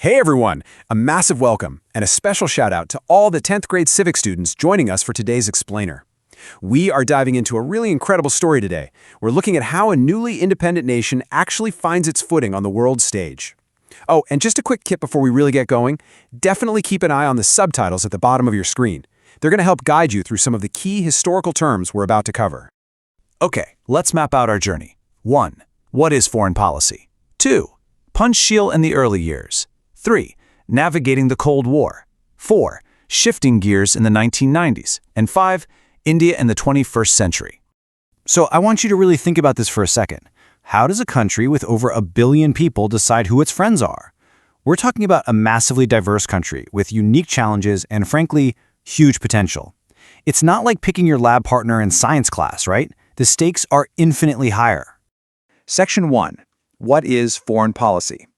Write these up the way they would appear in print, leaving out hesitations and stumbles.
Hey everyone, a massive welcome and a special shout out to all the 10th grade civics students joining us for today's Explainer. We are diving into a really incredible story today. We're looking at how a newly independent nation actually finds its footing on the world stage. Oh, and just a quick tip before we really get going, definitely keep an eye on the subtitles at the bottom of your screen. They're going to help guide you through some of the key historical terms we're about to cover. Okay, let's map out our journey. 1. What is foreign policy? 2. Punch Shiel in the early years. 3. Navigating the Cold War. 4. Shifting gears in the 1990s. And 5. India in the 21st century. So I want you to really think about this for a second. How does a country with over 1 billion people decide who its friends are? We're talking about a massively diverse country with unique challenges and, frankly, huge potential. It's not like picking your lab partner in science class, right? The stakes are infinitely higher. Section 1. What is foreign policy?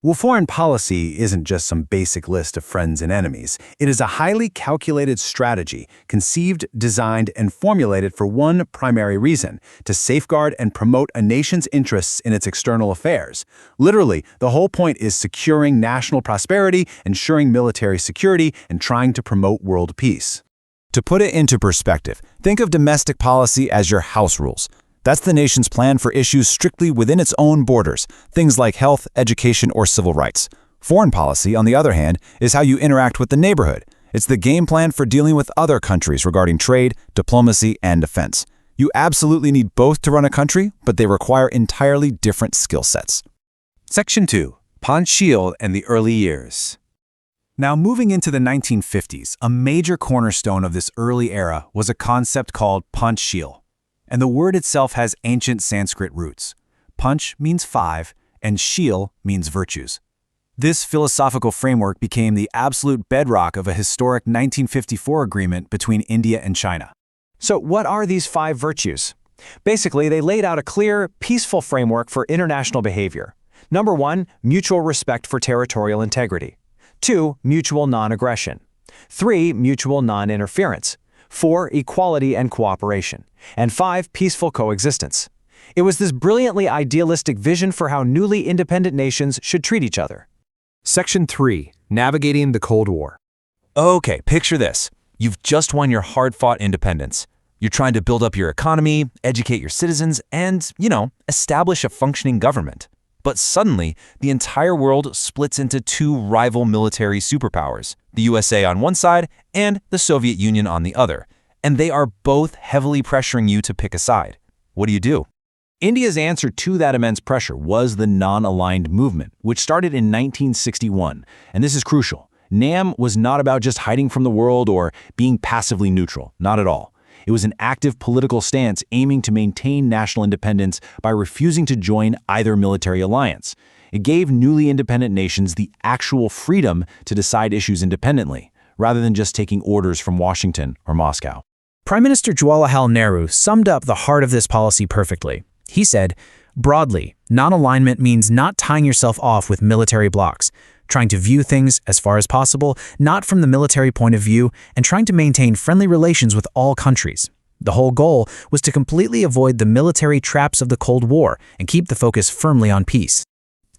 Well, foreign policy isn't just some basic list of friends and enemies. It is a highly calculated strategy, conceived, designed, and formulated for one primary reason: to safeguard and promote a nation's interests in its external affairs. Literally, the whole point is securing national prosperity, ensuring military security, and trying to promote world peace. To put it into perspective, think of domestic policy as your house rules. That's the nation's plan for issues strictly within its own borders, things like health, education, or civil rights. Foreign policy, on the other hand, is how you interact with the neighborhood. It's the game plan for dealing with other countries regarding trade, diplomacy, and defense. You absolutely need both to run a country, but they require entirely different skill sets. Section 2. Punch Shiel and the early years. Now, moving into the 1950s, a major cornerstone of this early era was a concept called Punch Shiel. And the word itself has ancient Sanskrit roots. Punch means 5, and Shiel means virtues. This philosophical framework became the absolute bedrock of a historic 1954 agreement between India and China. So what are these 5 virtues? Basically, they laid out a clear, peaceful framework for international behavior. Number 1, mutual respect for territorial integrity. 2, mutual non-aggression. 3, mutual non-interference. 4, equality and cooperation. And 5, peaceful coexistence. It was this brilliantly idealistic vision for how newly independent nations should treat each other. Section 3. Navigating the Cold War. Okay, picture this. You've just won your hard-fought independence. You're trying to build up your economy, educate your citizens, and, establish a functioning government. But suddenly, the entire world splits into 2 rival military superpowers, the USA on one side and the Soviet Union on the other, and they are both heavily pressuring you to pick a side. What do? India's answer to that immense pressure was the non-aligned movement, which started in 1961. And this is crucial. NAM was not about just hiding from the world or being passively neutral, not at all. It was an active political stance aiming to maintain national independence by refusing to join either military alliance. It gave newly independent nations the actual freedom to decide issues independently, rather than just taking orders from Washington or Moscow. Prime Minister Jawaharlal Nehru summed up the heart of this policy perfectly. He said, broadly, non-alignment means not tying yourself off with military blocs, trying to view things, as far as possible, not from the military point of view, and trying to maintain friendly relations with all countries. The whole goal was to completely avoid the military traps of the Cold War and keep the focus firmly on peace.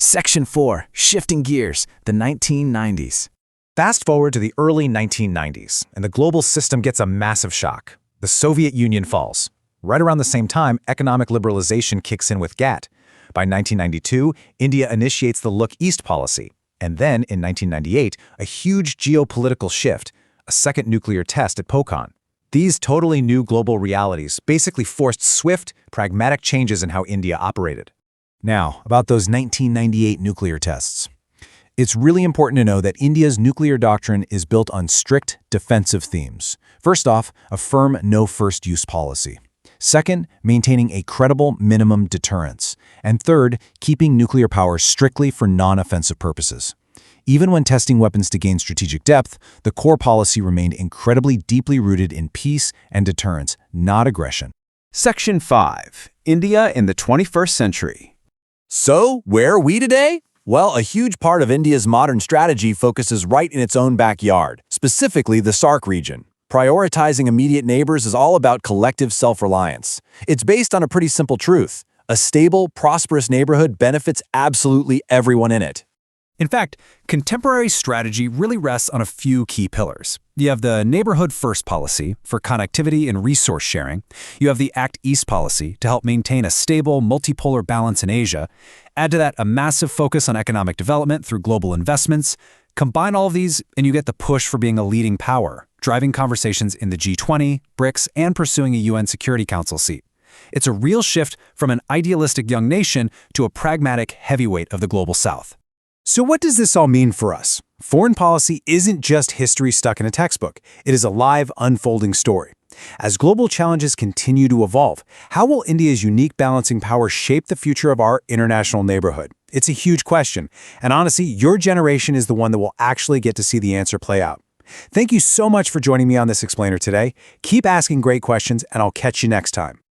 Section 4. Shifting gears, the 1990s. Fast forward to the early 1990s, and the global system gets a massive shock. The Soviet Union falls. Right around the same time, economic liberalization kicks in with GATT. By 1992, India initiates the Look East policy. And then, in 1998, a huge geopolitical shift, a second nuclear test at Pokhran. These totally new global realities basically forced swift, pragmatic changes in how India operated. Now, about those 1998 nuclear tests. It's really important to know that India's nuclear doctrine is built on strict defensive themes. First off, a firm no first-use policy. Second, maintaining a credible minimum deterrence. And third, keeping nuclear power strictly for non-offensive purposes. Even when testing weapons to gain strategic depth, the core policy remained incredibly deeply rooted in peace and deterrence, not aggression. Section 5. India in the 21st century. So, where are we today? Well, a huge part of India's modern strategy focuses right in its own backyard, specifically the SAARC region. Prioritizing immediate neighbors is all about collective self-reliance. It's based on a pretty simple truth. A stable, prosperous neighborhood benefits absolutely everyone in it. In fact, contemporary strategy really rests on a few key pillars. You have the Neighborhood First policy for connectivity and resource sharing. You have the Act East policy to help maintain a stable, multipolar balance in Asia. Add to that a massive focus on economic development through global investments. Combine all of these, and you get the push for being a leading power, driving conversations in the G20, BRICS, and pursuing a UN Security Council seat. It's a real shift from an idealistic young nation to a pragmatic heavyweight of the global South. So what does this all mean for us? Foreign policy isn't just history stuck in a textbook. It is a live, unfolding story. As global challenges continue to evolve, how will India's unique balancing power shape the future of our international neighborhood? It's a huge question, and honestly, your generation is the one that will actually get to see the answer play out. Thank you so much for joining me on this explainer today. Keep asking great questions, and I'll catch you next time.